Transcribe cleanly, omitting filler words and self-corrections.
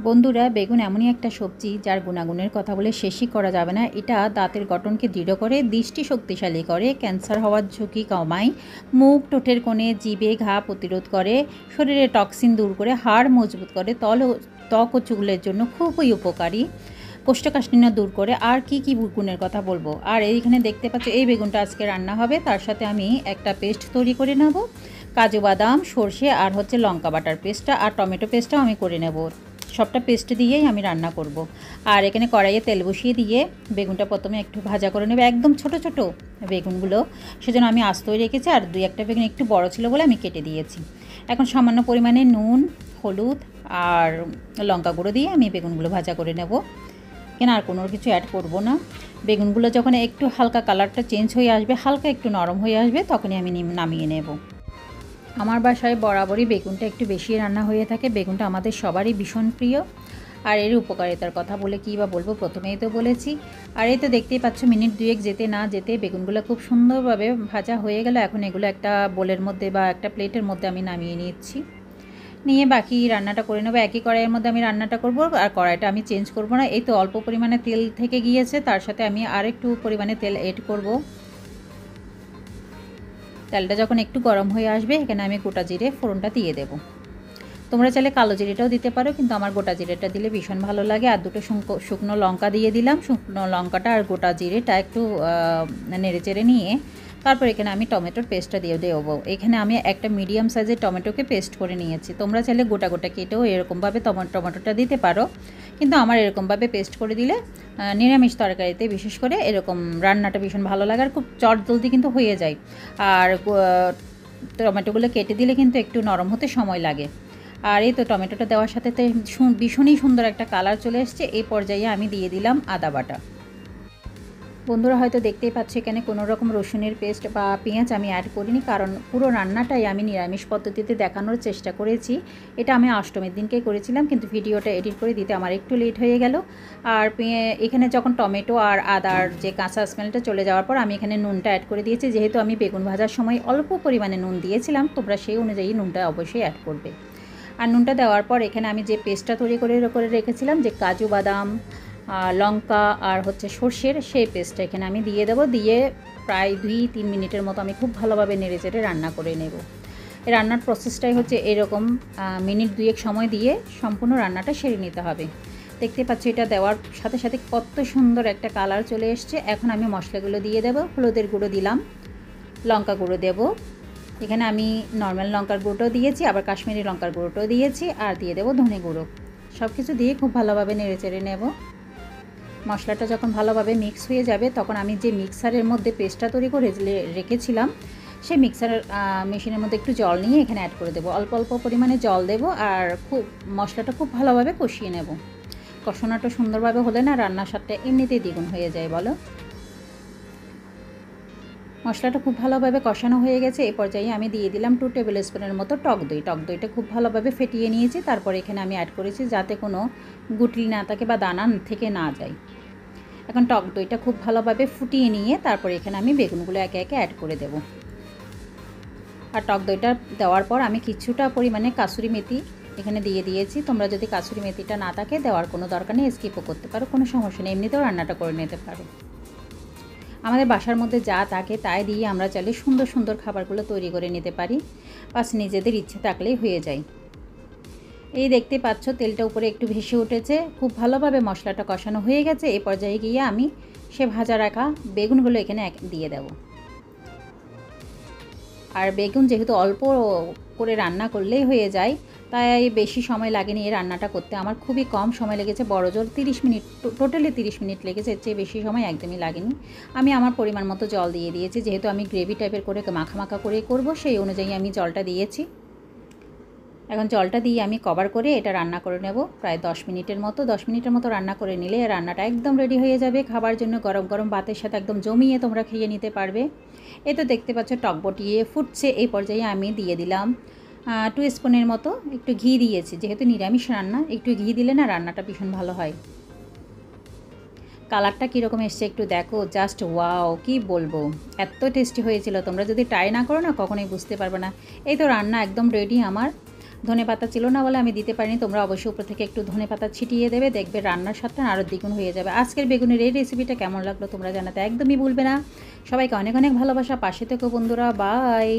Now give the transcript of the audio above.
বন্ধুরা, বেগুন এমনই একটা সবজি যার গুণাগুণের কথা বলে শেষই করা যাবে না। এটা দাঁতের গঠনকে দৃঢ় করে, দৃষ্টি শক্তিশালী করে, ক্যান্সার হওয়ার ঝুঁকি কমায়, মুখ ঠোঁটের কোণে জিভে ঘা প্রতিরোধ করে, শরীরে টক্সিন দূর করে, হাড় মজবুত করে, ত্বক ও চুলের জন্য খুবই উপকারী, কোষ্ঠকাঠিন্য দূর করে। আর কি কি গুণের কথা বলবো। আর এইখানে দেখতে পাচ্ছ এই বেগুনটা আজকে রান্না হবে। তার সাথে আমি একটা পেস্ট তৈরি করে নেব, কাজু বাদাম, সর্ষে আর হচ্ছে লঙ্কা বাটার পেস্টটা আর টমেটো পেস্টটাও আমি করে নেব। সবটা পেস্ট দিয়েই আমি রান্না করব। আর এখানে কড়াইয়ে তেল বসিয়ে দিয়ে বেগুনটা প্রথমে একটু ভাজা করে নেব, একদম ছোট ছোট বেগুনগুলো, সেজন্য আমি আস্তই রেখেছি। আর দুই একটা বেগুন একটু বড় ছিল বলে আমি কেটে দিয়েছি। এখন সামান্য পরিমাণে নুন, হলুদ আর লঙ্কা গুঁড়ো দিয়ে আমি বেগুনগুলো ভাজা করে নেব। কেন আর কোনো কিছু অ্যাড করব না। বেগুনগুলো যখন একটু হালকা কালারটা চেঞ্জ হয়ে আসবে, হালকা একটু নরম হয়ে আসবে, তখনই আমি নামিয়ে নেব। আমার বাসায় বরাবরই বেগুনটা একটু বেশি রান্না হয়ে থাকে। বেগুনটা আমাদের সবারই ভীষণ প্রিয়। আর এর উপকারিতার কথা বলে কী বা বলবো, প্রথমেই তো বলেছি। আর এই তো দেখতেই পাচ্ছ, মিনিট দুয়েক যেতে না যেতে বেগুনগুলো খুব সুন্দরভাবে ভাজা হয়ে গেল। এখন এগুলো একটা বোলের মধ্যে বা একটা প্লেটের মধ্যে আমি নামিয়ে নিচ্ছি। নিয়ে বাকি রান্নাটা করে নেবো। একই কড়াইয়ের মধ্যে আমি রান্নাটা করব। আর কড়াইটা আমি চেঞ্জ করব না। এই তো অল্প পরিমাণে তেল থেকে গিয়েছে, তার সাথে আমি আর একটু পরিমাণে তেল এড করব। তেলটা যখন একটু গরম হয়ে আসবে, এখানে আমি গোটা জিরে ফোড়নটা দিয়ে দেব। তোমরা চাইলে কালো জিরেটাও দিতে পারো, কিন্তু আমার গোটা জিরেটা দিলে ভীষণ ভালো লাগে। আর দুটো শুকনো লঙ্কা দিয়ে দিলাম। শুকনো লঙ্কাটা আর গোটা জিরেটা একটু নেড়ে চেড়ে নিয়ে তারপর এখানে আমি টমেটোর পেস্টটা দিয়ে দেবো। এখানে আমি একটা মিডিয়াম সাইজের টমেটোকে পেস্ট করে নিয়েছি। তোমরা চাইলে গোটা গোটা কেটেও এরকমভাবে টমেটোটা দিতে পারো, কিন্তু আমার এরকমভাবে পেস্ট করে দিলে নিরামিষ তরকারিতে বিশেষ করে এরকম রান্নাটা ভীষণ ভালো লাগে আর খুব চটজলদি কিন্তু হয়ে যায়। আর টমেটোগুলো কেটে দিলে কিন্তু একটু নরম হতে সময় লাগে। আর এই তো টমেটোটা দেওয়ার সাথে ভীষণই সুন্দর একটা কালার চলে এসছে। এই পর্যায়ে আমি দিয়ে দিলাম আদা বাটা। বন্ধুরা হয়তো দেখতেই পাচ্ছ, এখানে কোনো রকম রসুনের পেস্ট বা পেঁয়াজ আমি অ্যাড করিনি, কারণ পুরো রান্নাটাই আমি নিরামিষ পদ্ধতিতে দেখানোর চেষ্টা করেছি। এটা আমি অষ্টমীর দিনকেই করেছিলাম, কিন্তু ভিডিওটা এডিট করে দিতে আমার একটু লেট হয়ে গেল। আর এখানে যখন টমেটো আর আদার যে কাঁচা স্মেলটা চলে যাওয়ার পর আমি এখানে নুনটা অ্যাড করে দিয়েছি। যেহেতু আমি বেগুন ভাজার সময় অল্প পরিমাণে নুন দিয়েছিলাম, তোমরা সেই অনুযায়ী নুনটা অবশ্যই অ্যাড করবে। আর নুনটা দেওয়ার পর এখানে আমি যে পেস্টটা তৈরি করে রেখেছিলাম, যে কাজু বাদাম, লঙ্কা আর হচ্ছে সর্ষের, সেই পেস্টটা এখানে আমি দিয়ে দেবো। দিয়ে প্রায় 2-3 মিনিটের মতো আমি খুব ভালোভাবে নেড়েচেড়ে রান্না করে নেব। এই রান্নার প্রসেসটাই হচ্ছে এরকম, মিনিট দুয়েক সময় দিয়ে সম্পূর্ণ রান্নাটা সেরে নিতে হবে। দেখতে পাচ্ছি এটা দেওয়ার সাথে সাথে কত সুন্দর একটা কালার চলে এসছে। এখন আমি মশলাগুলো দিয়ে দেবো। হলুদের গুঁড়ো দিলাম, লঙ্কা গুঁড়ো দেব। এখানে আমি নর্মাল লঙ্কার গুঁড়োটাও দিয়েছি, আবার কাশ্মীরি লঙ্কার গুঁড়োটাও দিয়েছি, আর দিয়ে দেবো ধনে গুঁড়ো। সব কিছু দিয়ে খুব ভালোভাবে নেড়েচেড়ে নেব। মশলাটা যখন ভালোভাবে মিক্স হয়ে যাবে, তখন আমি যে মিক্সারের মধ্যে পেস্টটা তৈরি করে রেখেছিলাম, সেই মিক্সার মেশিনের মধ্যে একটু জল নিয়ে এখানে অ্যাড করে দেবো। অল্প অল্প পরিমাণে জল দেব আর মশলাটা খুব ভালোভাবে কষিয়ে নেব। কষানোটা সুন্দরভাবে হলে না রান্নার স্বাদটা এমনিতেই দ্বিগুণ হয়ে যায় বলো। মশলাটা খুব ভালোভাবে কষানো হয়ে গেছে। এই পর্যায়ে আমি দিয়ে দিলাম 2 টেবিল স্পুনের মতো টক দই। টক দইটা খুব ভালোভাবে ফেটিয়ে নিয়েছি। তারপর এখানে আমি অ্যাড করেছি, যাতে কোনো গুটলি না থাকে বা দানা থেকে না যায়। এখন টক দইটা খুব ভালোভাবে ফুটিয়ে নিয়ে তারপর এখানে আমি বেগুনগুলো একে একে অ্যাড করে দেব। আর টক দইটা দেওয়ার পর আমি কিছুটা পরিমাণে কাসুরি মেথি এখানে দিয়ে দিয়েছি। তোমরা যদি কাসুরি মেথিটা না থাকে, দেওয়ার কোনো দরকার নেই, স্কিপও করতে পারো, কোনো সমস্যা নেই, এমনিতেও রান্নাটা করে নিতে পারো। আমাদের বাসার মধ্যে যা থাকে তাই দিয়ে আমরা চাইলে সুন্দর সুন্দর খাবারগুলো তৈরি করে নিতে পারি, বাস নিজেদের ইচ্ছে থাকলেই হয়ে যায়। এই দেখতে পাচ্ছ তেলটা উপরে একটু ভেসে উঠেছে, খুব ভালোভাবে মশলাটা কষানো হয়ে গেছে। এই পর্যায়ে গিয়ে আমি সে ভাজা রাখা বেগুনগুলো এখানে দিয়ে দেব। আর বেগুন যেহেতু অল্প করে রান্না করলেই হয়ে যায়, তাই বেশি সময় লাগেনি এই রান্নাটা করতে। আমার খুবই কম সময় লেগেছে, বড়জোর 30 মিনিট, টোটালি 30 মিনিট লেগেছে, এর চেয়ে বেশি সময় একদমই লাগেনি। আমি আমার পরিমাণ মতো জল দিয়ে দিয়েছি, যেহেতু আমি গ্রেভি টাইপের করে মাখা মাখা করে করব, সেই অনুযায়ী আমি জলটা দিয়েছি। এখন জলটা দিয়ে আমি কভার করে এটা রান্না করে নেব প্রায় 10 মিনিটের মতো। 10 মিনিটের মতো রান্না করে নিলে রান্নাটা একদম রেডি হয়ে যাবে। খাবার জন্য গরম গরম ভাতের সাথে একদম জমিয়ে তোমরা খেয়ে নিতে পারবে। এই তো দেখতে পাচ্ছ টক বটিয়ে ফুটছে। এই পর্যায়ে আমি দিয়ে দিলাম 2 স্পুনের মতো একটু ঘি দিয়েছি, যেহেতু নিরামিষ রান্না একটু ঘি দিলে না রান্নাটা ভীষণ ভালো হয়। কালারটা কীরকম এসছে একটু দেখো, জাস্ট ওয়াও, কি বলবো, এত টেস্টি হয়েছিল। তোমরা যদি ট্রাই না করো না, কখনোই বুঝতে পারবে না। এই তো রান্না একদম রেডি আমার। ধনেপাতা ছিল না বলে আমি দিতে পারিনি, তোমরা অবশ্যই উপর থেকে একটু ধনেপাতা ছিটিয়ে দেবে, দেখবে রান্নার স্বাদটা আরও দ্বিগুণ হয়ে যাবে। আজকের বেগুনের এই রেসিপিটা কেমন লাগলো তোমরা জানাতে একদমই ভুলবে না। সবাইকে অনেক অনেক ভালোবাসা, পাশে থেকো বন্ধুরা, বাই।